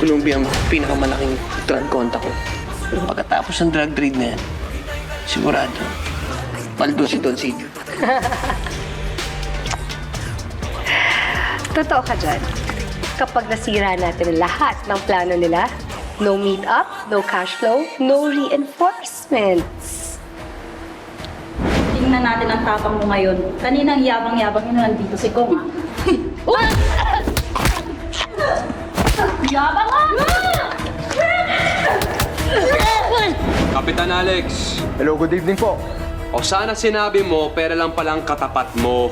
Colombia ang pinakamalaking drug contact ko. Pero pagkatapos ng drug trade na yan, sigurado, paldo si Don Silvio. Totoo ka dyan. Kapag nasira natin lahat ng plano nila, no meet-up, no cash flow, no reinforcements. Tingnan natin ang tapang mo ngayon. Kaninang yabang-yabang yun nandito si Kong, ha? Yabang ka! Kapitan Alex, Hello, good evening po. o sana sinabi mo, pera lang palang katapat mo.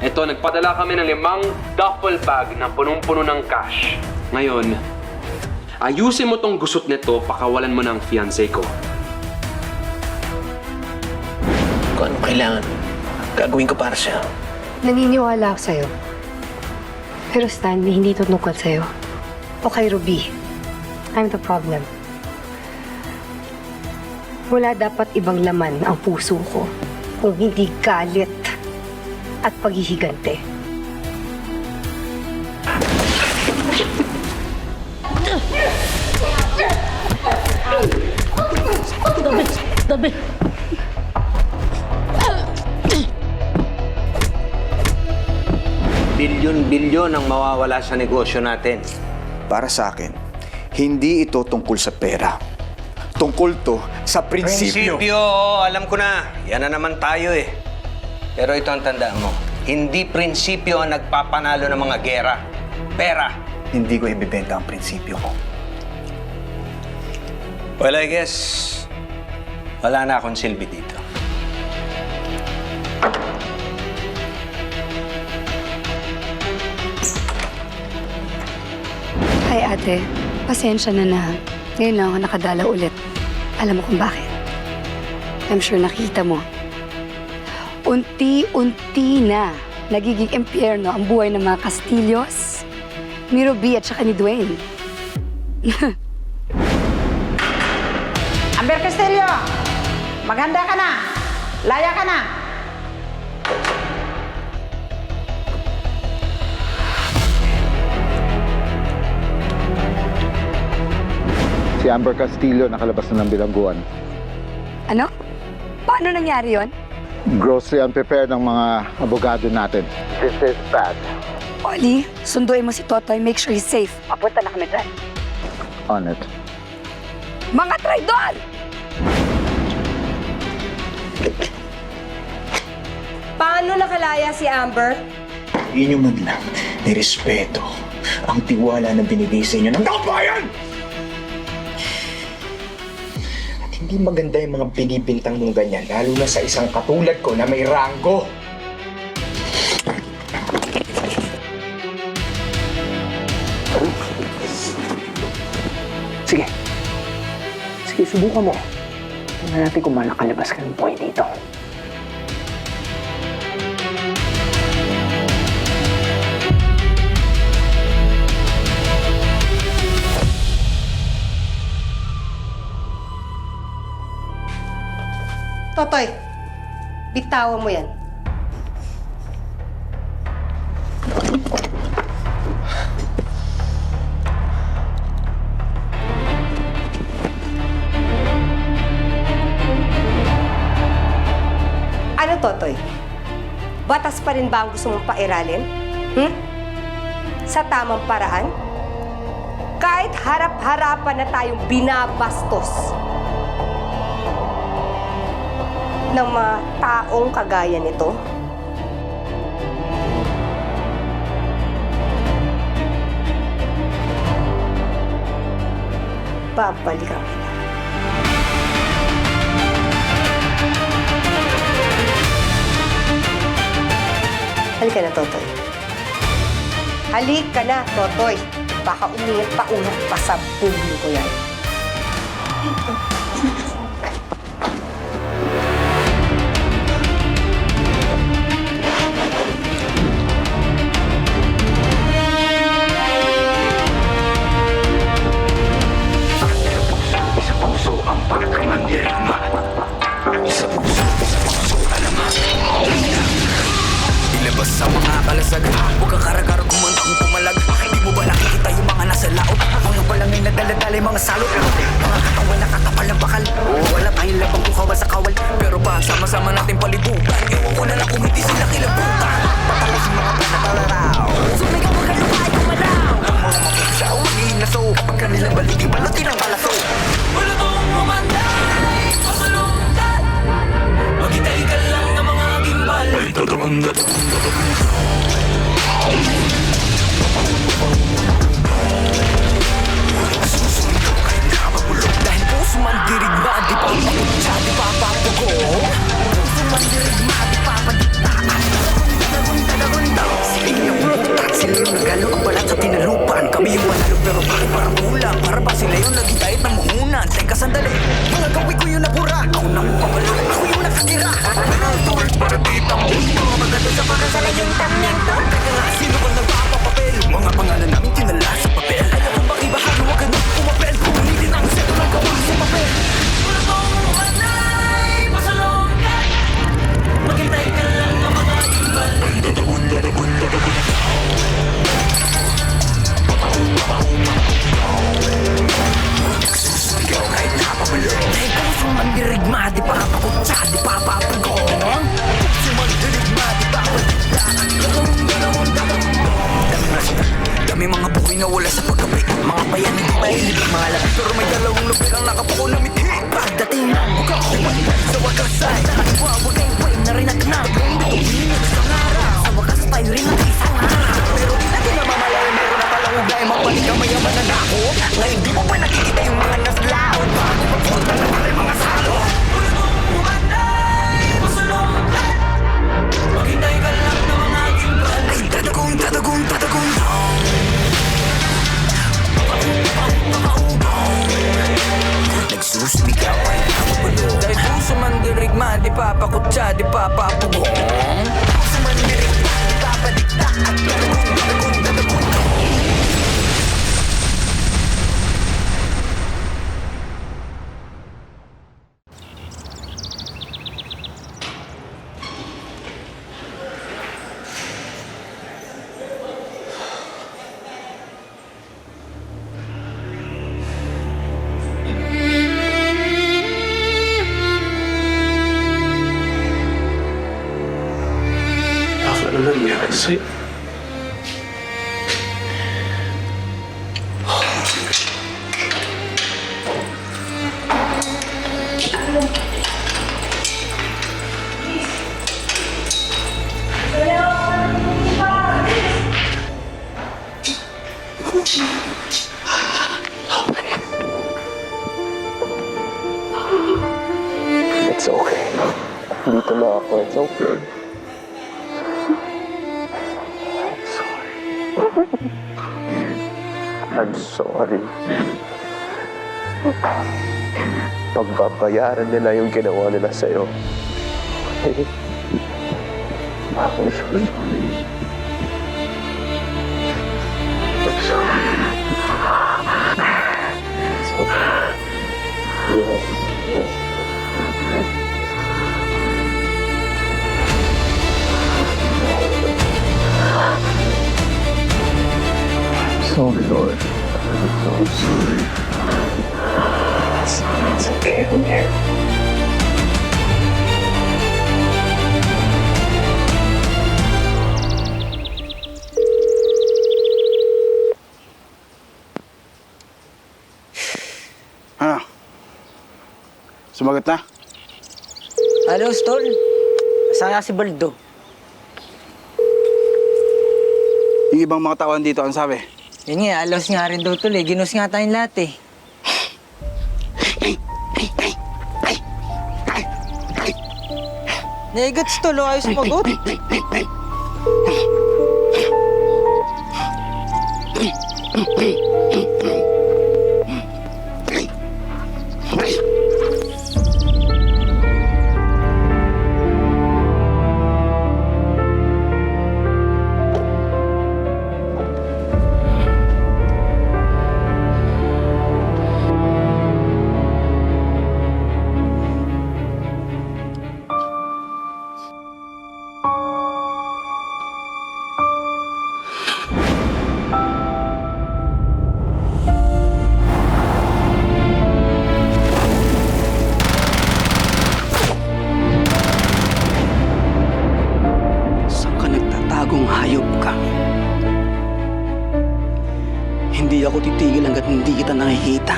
Eto, nagpadala kami ng 5 duffel bag na punong-puno ng cash. Ngayon, ayusin mo tong gusot nito, pakawalan mo ng fiancé ko. Kung ano kailangan, gagawin ko para siya. Naniniwala ako sa'yo. Pero Stanley, hindi ito tungkol sa'yo. O kay Ruby. I'm the problem. Wala dapat ibang laman ang puso ko kung hindi galit at paghihigante. Dabi! Bilyon-bilyon ang mawawala sa negosyo natin. Para sa akin, hindi ito tungkol sa pera. Tungkol to sa prinsipyo. Prinsipyo, alam ko na. Yan na naman tayo eh. Pero ito ang tandaan mo. Hindi prinsipyo ang nagpapanalo ng mga gera. Pera. Hindi ko ibibenta ang prinsipyo ko. Well, I guess, wala na akong silbi dito. Hi ate, pasensya na. Ngayon lang ako nakadala ulit. Alam mo kung bakit? I'm sure nakita mo. Unti-unti na nagiging impyerno ang buhay ng mga Castillos, ni Ruby at saka ni Dwayne. Amber Castillo, maghanda ka na. Laya ka na. Si Amber Castillo nakalabas na ng bilangguan. Ano? Paano nangyari yon? Grocery unprepared ng mga abogado natin. This is bad. Oli, sunduin mo si Totoy, make sure he's safe. Papunta na kami dyan. On it. Mga traidor! Paano nakalaya si Amber? Inyo man lang nirespeto ang tiwala na binigay sa inyo ng taong bayan! At hindi maganda yung mga binibintang mong ganyan, lalo na sa isang katulad ko na may ranggo. Sige. Sige, subukan mo. Tingnan natin kung manakalabas ka ng buhay dito. Totoy, bitawan mo yan. Ano, Totoy? Batas pa rin ba ang gusto mong pairalin? Sa tamang paraan? Kahit harap-harapan na tayong binabastos ng mga taong kagaya nito? Babalikan kita. Halika na, Totoy. Halika na, Totoy. Baka umiyak pa ulang pa sa pulo ko yan. lumabas sa mga kalasag. Huwag kang karagarag kumanta kung pumalag. Di mo ba nakikita yung mga nasa laot? Mga balangay na daladalay mga salot. Mga katawan na katapal ng bakal. Wala tayong labang kung kawal sa kawal. Pero pa sama-sama natin palibutan. Ewan ko na lang kung hindi sila kilabutan. Patalas yung mga panatalaraw. Sumigaw ka lumay kumalaw. Ang mga mapagsaw magiging naso. Kapag kanilang baliging balutin ang kalaso. Wala tong umanday pasalundan. Maghintay ka lang ng mga gimbal. Ay tatamanda. Susunod kayo nakapagulog. Dahil puso man dirigma. Di pa pakutsa, di pa papugo. Puso man dirigma, di pa padiktaan. Sila yung butat, sila yung nagalo. Ang balat sa tinalupan. Kami yung manalo pero bakit parang kulang? Para ba sila yung naging diet ng muhunan? Teka sandali, mga gawi ko yung nabura. Ako na mapapala, ako yung nakatira. Tulad para ditang mundo. Maganda sa para sa layong tamyang to. Teka nga, sino bang nagpapapapel? Mga pangalan namin tinala sa papel. Kaya kung makibahan, huwag ka na pumapel. Pumili ng seto ng gawin sa papel. Wala kong umanay, pasalungan. Maghintay ka lang ng mga imbal. Susuligaw kahit napapalong. Dahil puso man dirigma, di pa pakutsa, di pa papagong. Puso man dirigma, di pa pakutsa. Dami mga bukoy na wala sa pagkapi. Mga bayan hindi mahilig mga labi. Pero may dalawang lupit ang nakapuko na mithi. Pagdating ng bukaw sa wakas ay nagwawagay-way na rin at nagong bituin sa araw. Sa wakas tayo rin ang isang araw. Pero di natin namamalayan meron na palang ugay. Mapalik ka mayaman na nako. Ngayon di mo pa nakikita yung mga naslaon. Bago magpunta na pala yung mga salo. Wala mong umanay, pasalungan. Maghintay ka lang ng mga gimbal. Ay tatagong, tatagong, tatagong. Nagsusumigaw ay nakapulong. Dahil puso man dirigma, di pa pakutsa, di pa papugong. Puso man dirigma, di pa padikta. At tatagong, tatagong, tatagong. Ano nangyari sa'yo? It's okay. Dito na ako. It's okay. I'm sorry. Pagbabayaran nila yung ginawa nila sa'yo. Okay? I'm sorry. I'm sorry. It's okay. Yes. Yes. So sorry. I'm so sorry. It's okay. I'm here. Ano? Sumagot na? Ano, Stol? Saan nga si Baldo? Yung ibang mga tao dito, ang sabi? Yun nga, alos nga rin daw tuloy. Ginos nga tayong lahat eh. Negats tol, ayos sumagot. Hayop ka. Hindi ako titigil hanggat hindi kita nakikita.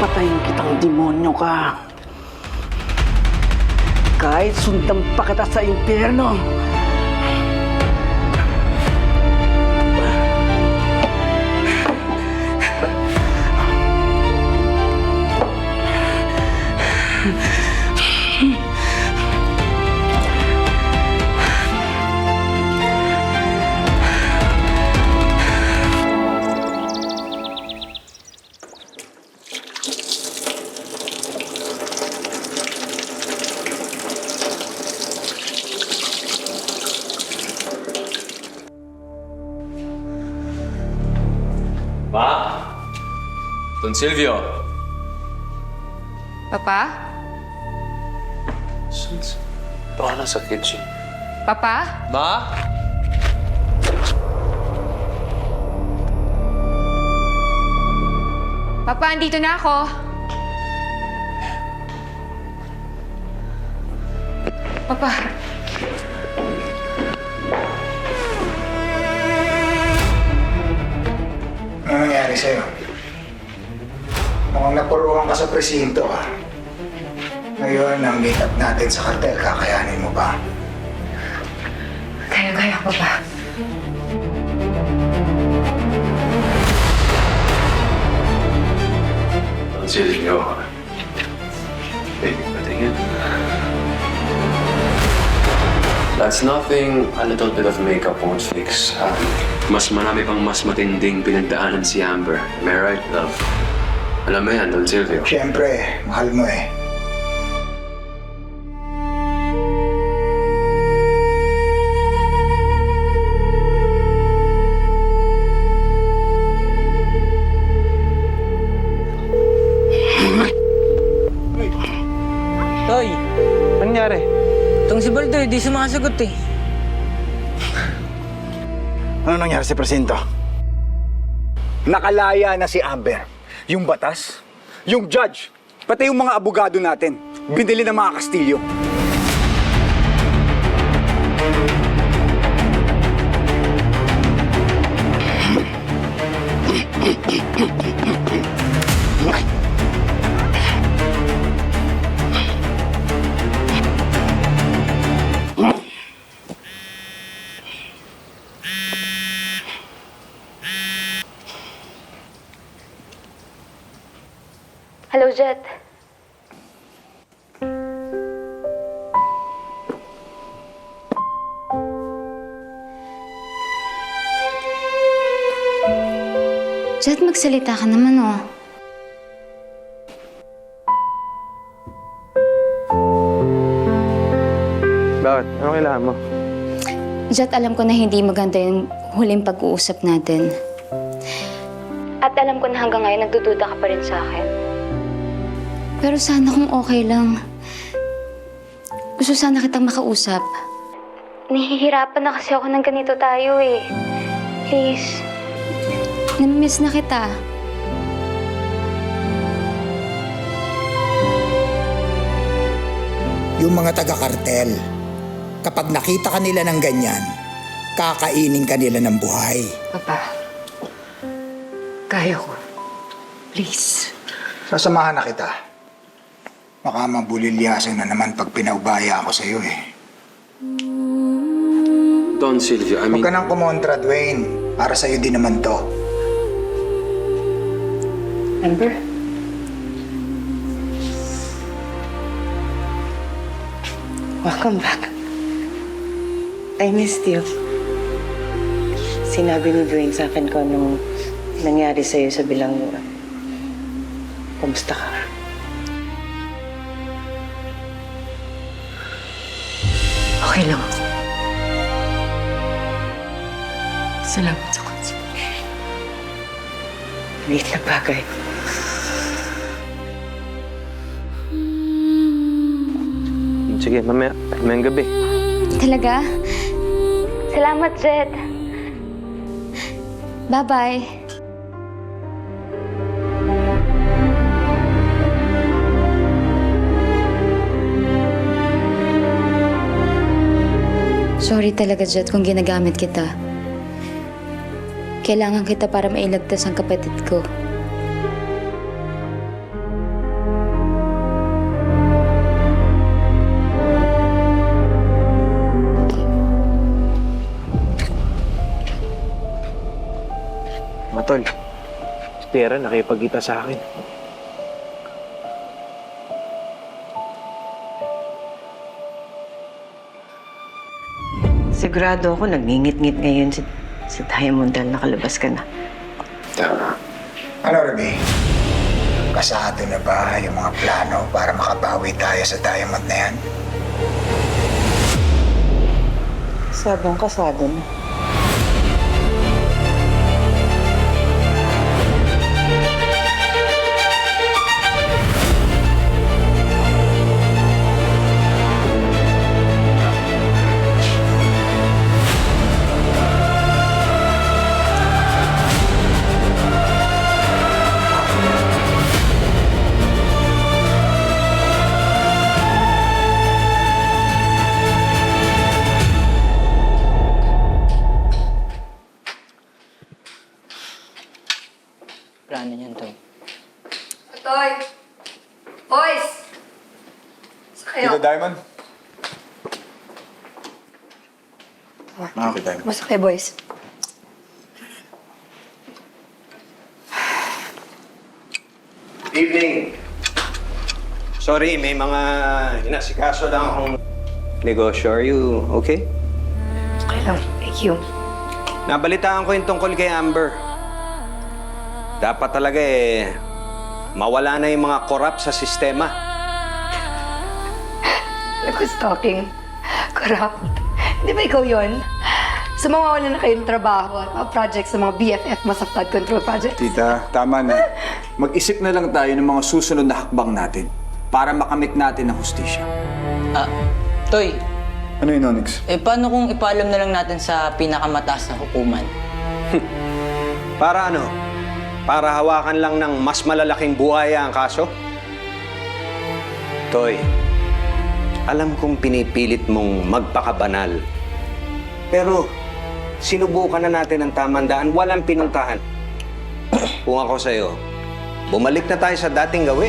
Papatayin kitang demonyo ka. Kahit sundan pa kita sa impyerno. Ma? Don Silvio? Papa? Ito ka na sa kitchen. Papa? Ma? Papa, andito na ako. Papa. Ano nangyari sa'yo? Mukhang napuruhan ka sa presinto, ah. Ngayon, ang meet up natin sa kartel, kakayanin mo ba? Kaya, Papa. Don Silvio. Baby, patingin. That's nothing a little bit of makeup won't fix. Mas marami pang mas matinding pinagdaanan si Amber. Am I right, love? Alam mo yan, Don Silvio. Siyempre, mahal mo eh. Toy, ano nangyari? Itong si Baldo, di sumasagot eh. Ano nangyari sa presinto? Nakalaya na si Amber. Yung batas, yung judge, pati yung mga abogado natin, binili ng mga Kastilyo. Hello, Jet. Jet, magsalita ka naman, oh. Bakit? Ano kailangan mo? Jet, alam ko na hindi maganda yung huling pag-uusap natin. At alam ko na hanggang ngayon nagdududa ka pa rin sa akin. Pero sana kung okay lang. Gusto sana kitang makausap. Nahihirapan na kasi ako ng ganito tayo eh. Please. Namimiss na kita. Yung mga taga-kartel, kapag nakita ka nila ng ganyan, kakainin ka nila ng buhay. Papa, kaya ko. Please. Sasamahan na kita. Baka mabulilyasan na naman pag pinaubaya ako sa'yo eh. Don Silvio, I mean... Huwag ka nang kumontra, Dwayne. Para sa'yo din naman to. Amber? Welcome back. I missed you. Sinabi ni Dwayne sa akin kung anong nangyari sa'yo sa Bilanggo. Kumusta ka? Okay lang ako. Salamat sa concern. Liit na bagay. Sige, mamayang gabi. Talaga? Salamat, Jet. Bye-bye. Sorry talaga, Jet, kung ginagamit kita. Kailangan kita para mailigtas ang kapatid ko. Matol, si Tera nakipagkita sa akin. Sigurado ako nagngingit-ngit ngayon si Diamond dahil nakalabas ka na. Ano, Ruby? Kasado na ba yung mga plano para makabawi tayo sa Diamond na yan? Sabong kasado na. Plano niyan, Toy. Toy! Boys! Sa kayo? Diamond? Okay, Diamond. Basta kayo, boys. Evening. Sorry, may mga inasikaso lang akong negosyo. Are you okay? Okay lang. Thank you. Nabalitaan ko yung tungkol kay Amber. Dapat talaga mawala na yung mga corrupt sa sistema. Like who's talking? Corrupt. Di ba ikaw yun? Sumawala na kayo ng trabaho at mga projects sa mga BFF mo sa flood control project. Tita, tama na. Mag-isip na lang tayo ng mga susunod na hakbang natin para makamit natin ang hustisya. Toy, Ano yun, Onyx? paano kung ipaalam na lang natin sa pinakamataas na hukuman? Para ano? Para hawakan lang ng mas malalaking buhaya ang kaso? Toy, alam kong pinipilit mong magpakabanal. Pero sinubukan na natin ang tamang daan, walang pinuntahan. Kung ako sa'yo, bumalik na tayo sa dating gawi.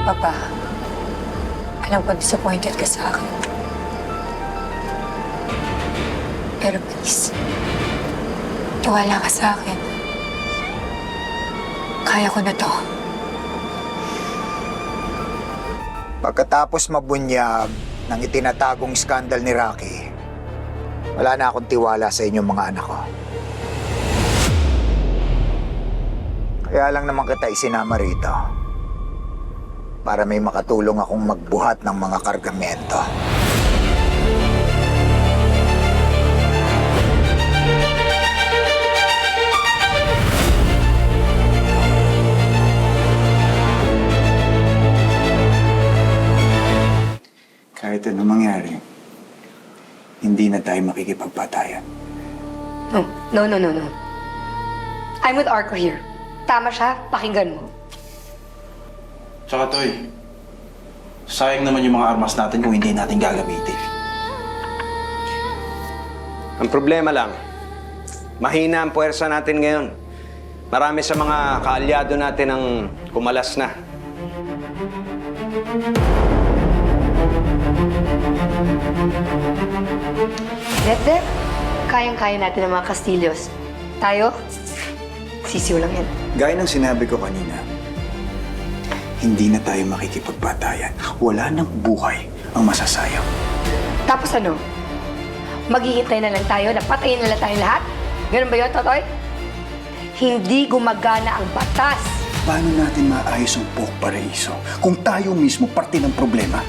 Papa, alam ko disappointed ka sa akin. Pero please, tiwala ka sa akin. Kaya ko na to. Pagkatapos mabunyag ng itinatagong skandal ni Rocky, wala na akong tiwala sa inyong mga anak ko. Kaya lang naman kita isinama rito para may makatulong akong magbuhat ng mga kargamento. Kahit anong mangyari, hindi na tayo makikipagpatayan. No. I'm with Arco here. Tama siya, pakinggan mo. Tsaka, Toy, sayang naman yung mga armas natin kung hindi natin gagamitin. Ang problema lang, mahina ang puwersa natin ngayon. Marami sa mga kaalyado natin ang kumalas na. Dep, kayang-kaya natin ang mga Castillos. Tayo, sisiw lang yan. Gaya ng sinabi ko kanina, hindi na tayo makikipagbatayan. Wala nang buhay ang masasayang. Tapos ano? Maghihintay na lang tayo na patayin na lang tayong lahat? Ganun ba yun, Totoy? Hindi gumagana ang batas. Paano natin maayos ang Pok Paraiso kung tayo mismo parte ng problema?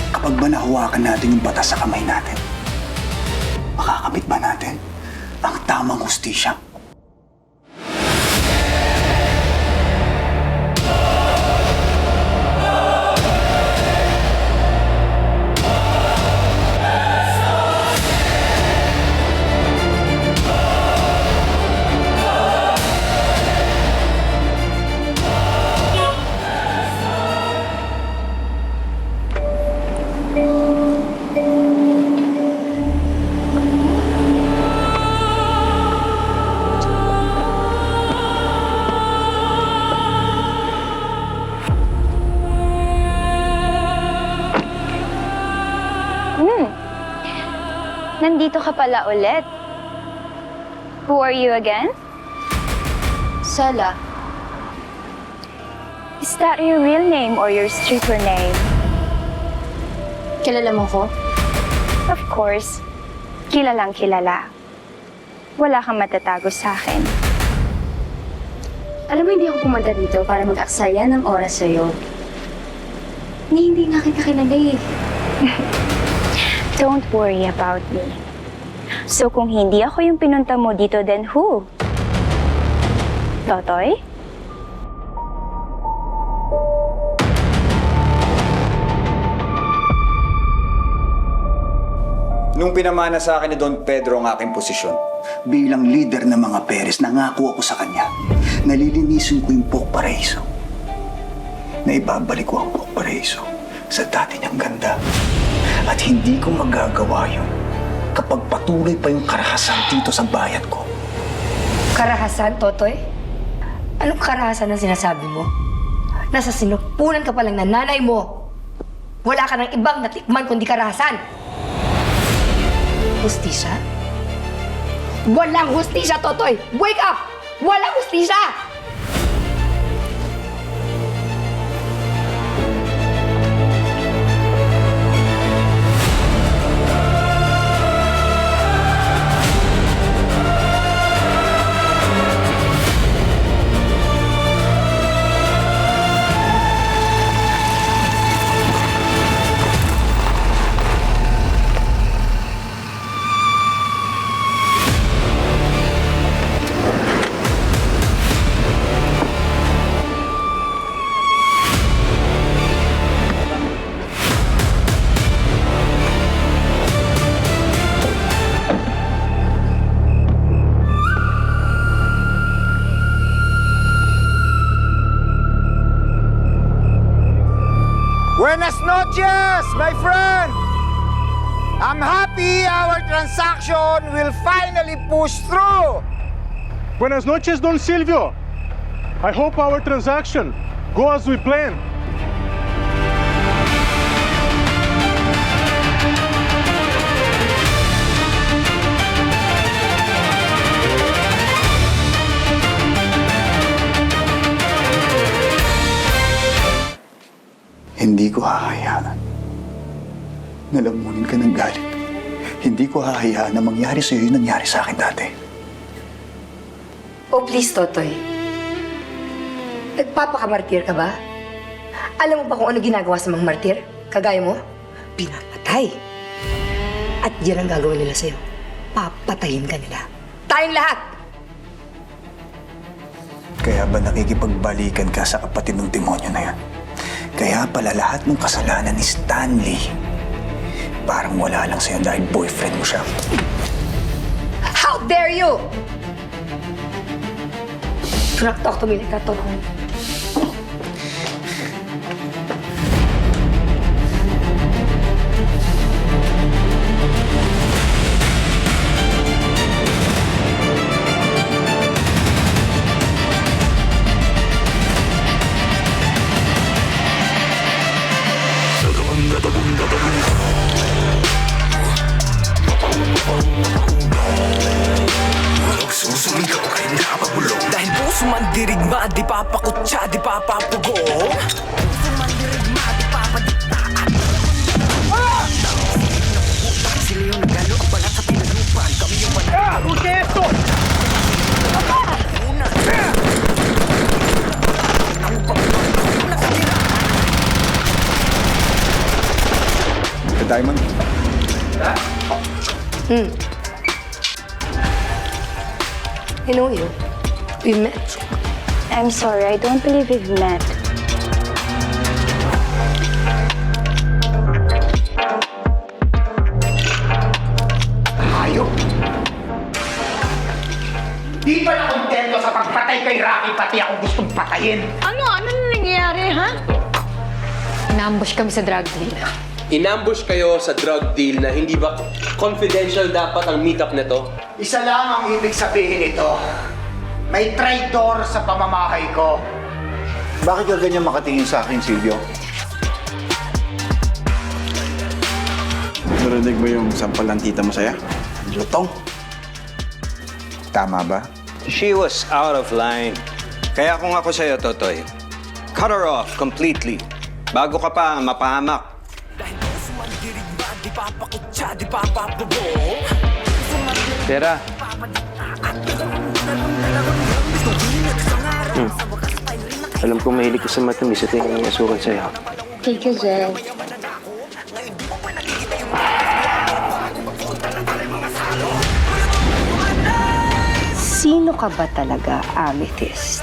Kapag ba nahawakan natin yung batas sa kamay natin, makakamit ba natin ang tamang hustisya? Nandito ka pala ulit. Who are you again? Sala. Is that your real name or your stripper name? Kilala mo ko? Of course. Kilalang kilala. Wala kang matatago sa akin. Alam mo, hindi ako pumunta dito para mag-aksaya ng oras sa'yo. Hindi nga kita kilala eh. Don't worry about me. So kung hindi ako yung pinunta mo dito, then who? Totoy? Nung pinamana sa akin ni Don Pedro ang aking posisyon, bilang leader ng mga Perez, nangako ako sa kanya, nalilinisin ko yung Pok Paraiso. Na ibabalik ko ang Pok Paraiso sa dati niyang ganda. At hindi ko magagawa yun kapag patuloy pa yung karahasan dito sa bayan ko. Karahasan, Totoy? Anong karahasan ang sinasabi mo? Nasa sinupunan ka pa lang ng nanay mo. Wala ka ng ibang natikman kundi karahasan. Hustisya? Walang hustisya, Totoy! Wake up! Walang hustisya! Buenas noches, my friend! I'm happy our transaction will finally push through. Buenas noches, Don Silvio. I hope our transaction go as we planned. Hindi ko hahayaan na lamunin ka ng galit. Hindi ko hahayaan na mangyari sa'yo yung nangyari sa akin dati. Oh, please, Totoy. Nagpapakamartir ka ba? Alam mo ba kung ano ginagawa sa mga martir? Kagaya mo? Pinapatay. At yan ang gagawin nila sa'yo. Papatayin ka nila. Tayong lahat! Kaya ba nakikipagbalikan ka sa kapatid ng demonyo na yan? Kaya pala lahat ng kasalanan ni Stanley, parang wala lang sa'yo dahil boyfriend mo siya. How dare you! Do not talk to me like that, Totoy. Susumigaw kahit napapulong. Dahil puso Sumandirigma, di papakutsa, di papapugo Sumandirigma, di papadikta Sila yung nagalo, ang balat sa pinalupan Kami yung balat Utesto! Diamond? I know you. We met. I'm sorry, I don't believe we've met. Hayop! Di ba na kontento sa pagpatay kay Rocky pati ako gustong patayin? Ano nangyayari, ha? Inambush kami sa drug deal. Inambush kayo sa drug deal na hindi ba confidential dapat ang meetup nito? Isa lang ang ibig sabihin ito. May traitor sa pamamahay ko. Bakit ka ganyan makatingin sa akin, Silvio? Narinig mo yung sampal ng tita mo saya? Lutong. Tama ba? She was out of line. Kaya kung ako sa'yo, Totoy, cut her off completely. Bago ka pa mapahamak. Pera. Alam ko mahilig ka sa matamis at yung asukal sa'yo. Take you, Jed. Sino ka ba talaga, Amethyst?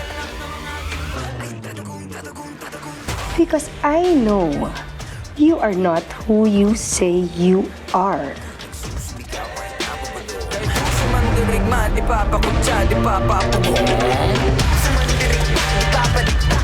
Because I know you are not who you say you are. Sumandirigma, di papakutsa, di papapugo Sumandirigma, di papadikta